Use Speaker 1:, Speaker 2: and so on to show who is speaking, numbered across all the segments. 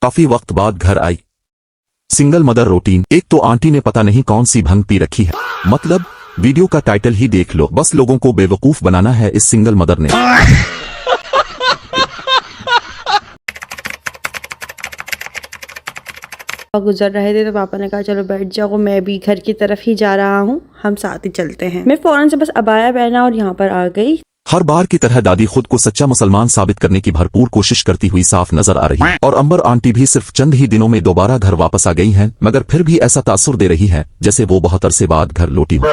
Speaker 1: काफी वक्त बाद घर आई। Single mother routine. एक तो आंटी ने पता नहीं कौन सी भंग पी रखी है, मतलब वीडियो का टाइटल ही देख लो, बस लोगों को बेवकूफ बनाना है इस सिंगल मदर ने।
Speaker 2: गुजर रहे थे तो पापा ने कहा चलो बैठ जाओ, मैं भी घर की तरफ ही जा रहा हूँ, हम साथ ही चलते हैं। मैं फौरन से बस अबाया पहना और यहाँ पर आ गई।
Speaker 1: हर बार की तरह दादी खुद को सच्चा मुसलमान साबित करने की भरपूर कोशिश करती हुई साफ नजर आ रही है, और अंबर आंटी भी सिर्फ चंद ही दिनों में दोबारा घर वापस आ गई हैं, मगर फिर भी ऐसा तासुर दे रही है जैसे वो बहुत अरसे बाद घर लौटी हो।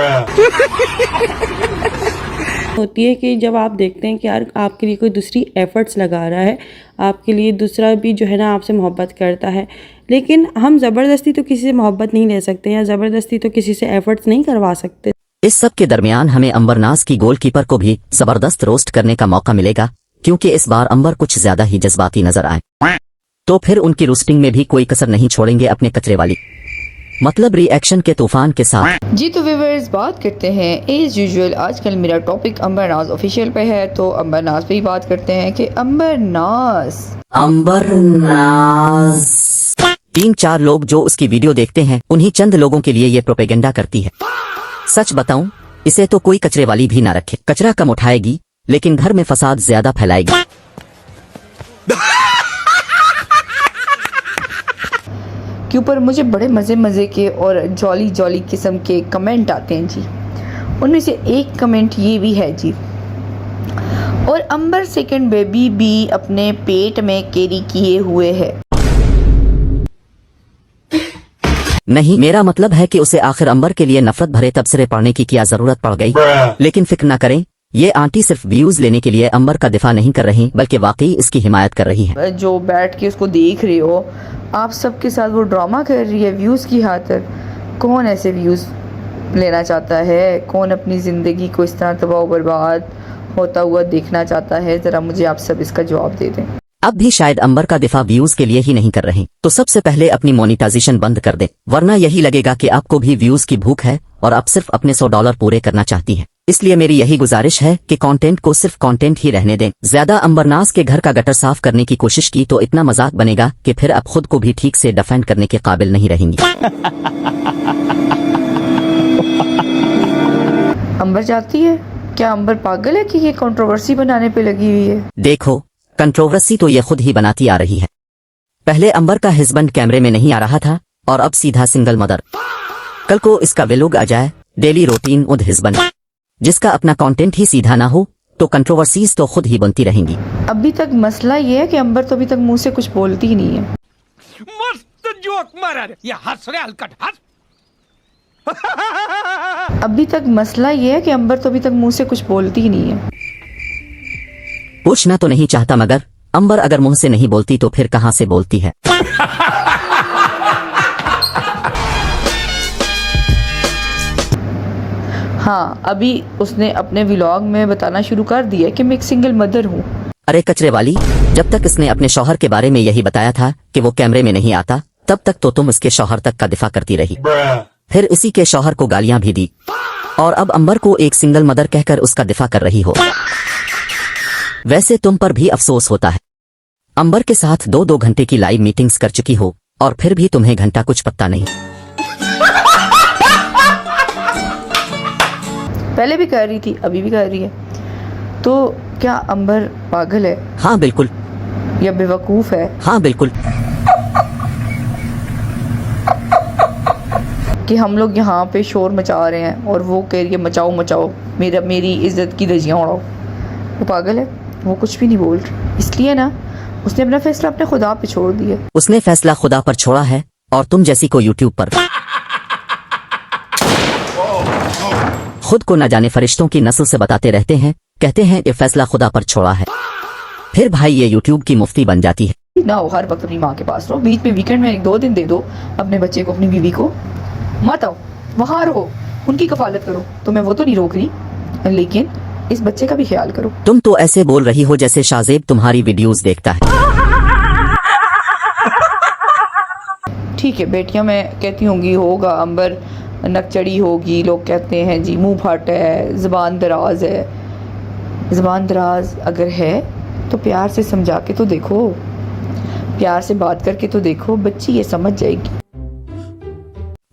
Speaker 2: होती है कि जब आप देखते हैं कि यार आपके लिए कोई दूसरी एफर्ट्स लगा रहा है, आपके लिए दूसरा भी जो है ना आपसे मोहब्बत करता है, लेकिन हम ज़बरदस्ती तो किसी से मोहब्बत नहीं ले सकते या ज़बरदस्ती तो किसी से एफर्ट्स नहीं करवा सकते।
Speaker 3: इस सब के दरमियान हमें अंबरनाज की गोलकीपर को भी जबरदस्त रोस्ट करने का मौका मिलेगा, क्योंकि इस बार अंबर कुछ ज्यादा ही जज्बाती नजर आए, तो फिर उनकी रोस्टिंग में भी कोई कसर नहीं छोड़ेंगे अपने कचरे वाली, मतलब रिएक्शन के तूफान के साथ।
Speaker 4: जी तो व्यूअर्स, बात करते हैं एज यूजुअल, आजकल मेरा टॉपिक अंबरनाज ऑफिशियल पे है, तो अंबरनाज पे ही बात करते हैं कि अंबरनाज
Speaker 3: 3-4 लोग जो उसकी वीडियो देखते हैं, उन्हीं चंद लोगों के लिए ये प्रोपेगेंडा करती है। सच बताऊं, इसे तो कोई कचरे वाली भी ना रखे, कचरा कम उठाएगी लेकिन घर में फसाद ज्यादा फैलाएगी।
Speaker 4: के ऊपर मुझे बड़े मज़े के और जॉली किस्म के कमेंट आते हैं जी। उनमें से एक कमेंट ये भी है जी, और अंबर सेकंड बेबी भी अपने पेट में कैरी किए हुए है।
Speaker 3: नहीं, मेरा मतलब है कि उसे आखिर अंबर के लिए नफरत भरे तबसरे पढ़ने की क्या जरूरत पड़ गई। लेकिन फिक्र ना करें, ये आंटी सिर्फ व्यूज लेने के लिए अंबर का दिफा नहीं कर रही, बल्कि वाकई इसकी हिमायत कर रही है।
Speaker 4: जो बैठ के उसको देख रहे हो आप सबके साथ, वो ड्रामा कर रही है व्यूज की खातिर। कौन ऐसे व्यूज लेना चाहता है? कौन अपनी जिंदगी को इस तरह तबाह बर्बाद होता हुआ देखना चाहता है? जरा मुझे आप सब इसका जवाब दे दें।
Speaker 3: अब भी शायद अंबर का दिफा व्यूज के लिए ही नहीं कर रहे, तो सबसे पहले अपनी मोनिटाइजेशन बंद कर दें, वरना यही लगेगा कि आपको भी व्यूज की भूख है और आप सिर्फ अपने $100 पूरे करना चाहती हैं। इसलिए मेरी यही गुजारिश है कि कंटेंट को सिर्फ कंटेंट ही रहने दें। ज्यादा अंबरनाज के घर का गटर साफ करने की कोशिश की तो इतना मजाक बनेगा कि फिर आप खुद को भी ठीक से डिफेंड करने के काबिल नहीं रहेंगी।
Speaker 4: अंबर चाहती है क्या? अंबर पागल है कि ये कंट्रोवर्सी बनाने पे लगी हुई है?
Speaker 3: देखो, कंट्रोवर्सी तो ये खुद ही बनाती आ रही है। पहले अंबर का हस्बैंड कैमरे में नहीं आ रहा था और अब सीधा सिंगल मदर। कल को इसका व्लॉग आ जाए, डेली रूटीन विद हस्बैंड, जिसका अपना कंटेंट ही सीधा ना हो, तो कंट्रोवर्सीज तो खुद ही बनती रहेंगी।
Speaker 4: अभी तक मसला ये है कि अंबर तो अभी तक मुंह से कुछ बोलती ही नहीं है।
Speaker 5: मस्त जोक मारा रे, ये हंस रहे हलकट हंस।
Speaker 4: अभी तक मसला ये है कि अंबर तो अभी तक मुंह से कुछ बोलती ही नहीं है।
Speaker 3: पूछना तो नहीं चाहता, मगर अंबर अगर मुंह से नहीं बोलती तो फिर कहां से बोलती है?
Speaker 4: हाँ, अभी उसने अपने व्लॉग में बताना शुरू कर दिया कि मैं एक सिंगल मदर हूँ।
Speaker 3: अरे कचरे वाली, जब तक इसने अपने शौहर के बारे में यही बताया था कि वो कैमरे में नहीं आता, तब तक तो तुम इसके शौहर तक का दिफा करती रही, फिर इसी के शौहर को गालियां भी दी, और अब अंबर को एक सिंगल मदर कहकर उसका दिफा कर रही हो। वैसे तुम पर भी अफसोस होता है, अंबर के साथ 2-2 घंटे की लाइव मीटिंग्स कर चुकी हो और फिर भी तुम्हें घंटा कुछ पता नहीं।
Speaker 4: पहले भी कर रही थी, अभी भी कर रही है, तो क्या अंबर पागल है?
Speaker 3: हाँ बिल्कुल।
Speaker 4: या बेवकूफ है?
Speaker 3: हाँ बिल्कुल।
Speaker 4: कि हम लोग यहाँ पे शोर मचा रहे हैं और वो कह रही है मचाओ मचाओ, मेरी इज्जत की धज्जियाँ उड़ाओ। वो पागल है, वो कुछ भी नहीं बोल रही। इसलिए ना उसने अपना फैसला अपने खुदा पे छोड़ दिया।
Speaker 3: उसने फैसला खुदा पर छोड़ा है और तुम जैसी को यूट्यूब पर खुद को न जाने फरिश्तों की नस्ल से बताते रहते हैं, कहते हैं ये फैसला खुदा पर छोड़ा है, फिर भाई ये यूट्यूब की मुफ्ती बन जाती है।
Speaker 4: ना हो हर वक्त अपनी माँ के पास रहो, बीच में वीकेंड में 1-2 दिन दे दो अपने बच्चे को, अपनी बीवी को। मत आओ, वहाँ रहो, उनकी कफालत करो। तो मैं वो तो नहीं रोक रही, लेकिन इस बच्चे का भी ख्याल करो।
Speaker 3: तुम तो ऐसे बोल रही हो जैसे शाहजेब तुम्हारी वीडियोस देखता है।
Speaker 4: ठीक है, बेटियां मैं कहती होंगी होगा अंबर नकचड़ी होगी, लोग कहते हैं जी मुंह फट है, ज़बान दराज है। ज़बान दराज अगर है तो प्यार से समझा के तो देखो। प्यार से बात करके तो देखो, बच्ची ये समझ जाएगी।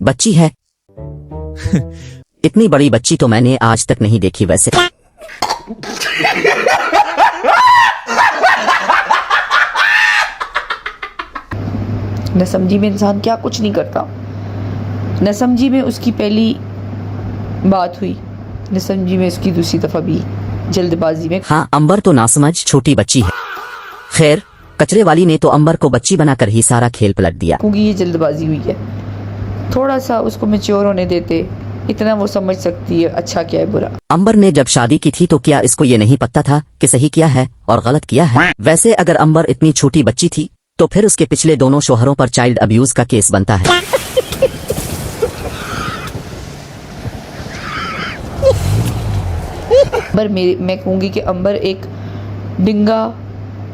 Speaker 3: बच्ची है? इतनी बड़ी बच्ची तो मैंने आज तक नहीं देखी वैसे।
Speaker 4: न समझी में इंसान क्या कुछ नहीं करता। न समझी में उसकी पहली बात हुई, न समझी में उसकी दूसरी दफा भी जल्दबाजी में।
Speaker 3: हाँ, अंबर तो नासमझ छोटी बच्ची है। खैर, कचरे वाली ने तो अंबर को बच्ची बनाकर ही सारा खेल पलट दिया।
Speaker 4: क्योंकि ये जल्दबाजी हुई है, थोड़ा सा उसको मैच्योर होने देते, इतना वो समझ सकती है अच्छा क्या है बुरा।
Speaker 3: अंबर ने जब शादी की थी तो क्या इसको ये नहीं पता था कि सही क्या है और गलत किया है? वैसे अगर अंबर इतनी छोटी बच्ची थी तो फिर उसके पिछले दोनों शोहरों पर चाइल्ड अब्यूज का केस बनता है।
Speaker 4: अंबर मैं कहूँगी कि अंबर एक डिंगा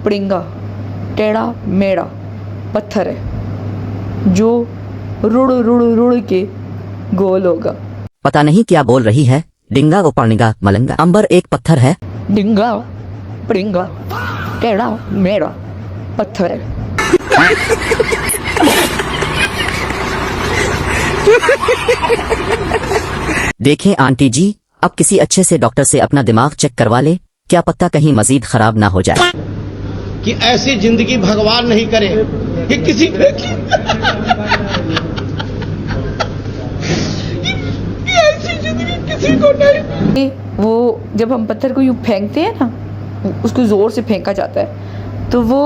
Speaker 4: पड़िंगा टेढ़ा मेढ़ा पत्थर है जो रुड़ रुड़ रुड़ के गोल होगा।
Speaker 3: पता नहीं क्या बोल रही है, डिंगा उपरनिगा मलंगा। अंबर एक पत्थर है।
Speaker 4: डिंगा पड़िंगा टेढ़ा मेढ़ा पत्थर है।
Speaker 3: देखें आंटी जी, अब किसी अच्छे से डॉक्टर से अपना दिमाग चेक करवा ले, क्या पता कहीं मजीद खराब ना हो जाए।
Speaker 6: कि ऐसी जिंदगी भगवान नहीं करे कि किसी ऐसी जिंदगी किसी को नहीं।
Speaker 4: वो जब हम पत्थर को यूं फेंकते हैं ना, उसको जोर से फेंका जाता है तो वो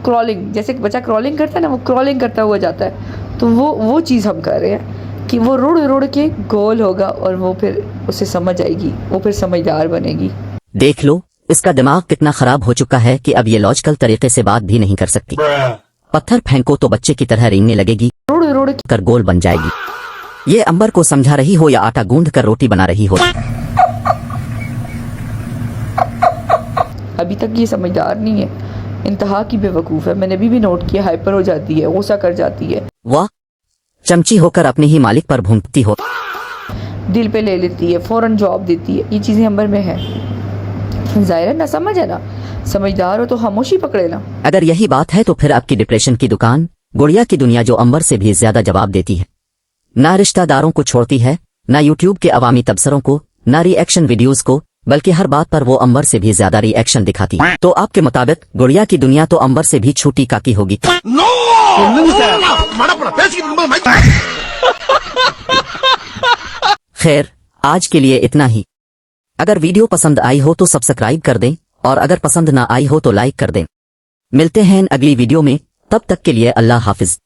Speaker 4: क्रॉलिंग, जैसे बच्चा क्रॉलिंग करता है ना, वो क्रॉलिंग करता हुआ जाता है। तो वो चीज़ हम कर रहे हैं कि वो रुड़ रुड़ के गोल होगा और वो फिर उसे समझ आएगी, वो फिर समझदार बनेगी।
Speaker 3: देख लो इसका दिमाग कितना खराब हो चुका है कि अब ये लॉजिकल तरीके से बात भी नहीं कर सकती। पत्थर फेंको तो बच्चे की तरह रेंगने लगेगी,
Speaker 4: रुड़ रुड़
Speaker 3: कर गोल बन जाएगी। ये अंबर को समझा रही हो या आटा गूंद कर रोटी बना रही हो?
Speaker 4: अभी तक ये समझदार नहीं है, इंतहा की बेवकूफ़ है। मैंने अभी भी नोट किया, हाइपर हो जाती है, गुस्सा कर जाती है,
Speaker 3: वाह, चमची होकर अपने ही मालिक पर भूंकती हो।
Speaker 4: दिल पे ले लेती है, फौरन जवाब देती है। ये चीज़ें अंबर में है। जाहिर है ना, समझ है ना, समझदार हो तो खामोशी पकड़े ना।
Speaker 3: अगर यही बात है तो फिर आपकी डिप्रेशन की दुकान गुड़िया की दुनिया जो अंबर से भी ज्यादा जवाब देती है, ना रिश्तेदारों को छोड़ती है, ना यूट्यूब के अवामी तबसरों को, ना रिएक्शन वीडियोस को, बल्कि हर बात पर वो अंबर से भी ज्यादा रिएक्शन दिखाती है। तो आपके मुताबिक गुड़िया की दुनिया तो अंबर से भी छोटी काकी होगी। खैर, आज के लिए इतना ही। अगर वीडियो पसंद आई हो तो सब्सक्राइब कर दें और अगर पसंद ना आई हो तो लाइक कर दें। मिलते हैं अगली वीडियो में, तब तक के लिए अल्लाह हाफिज।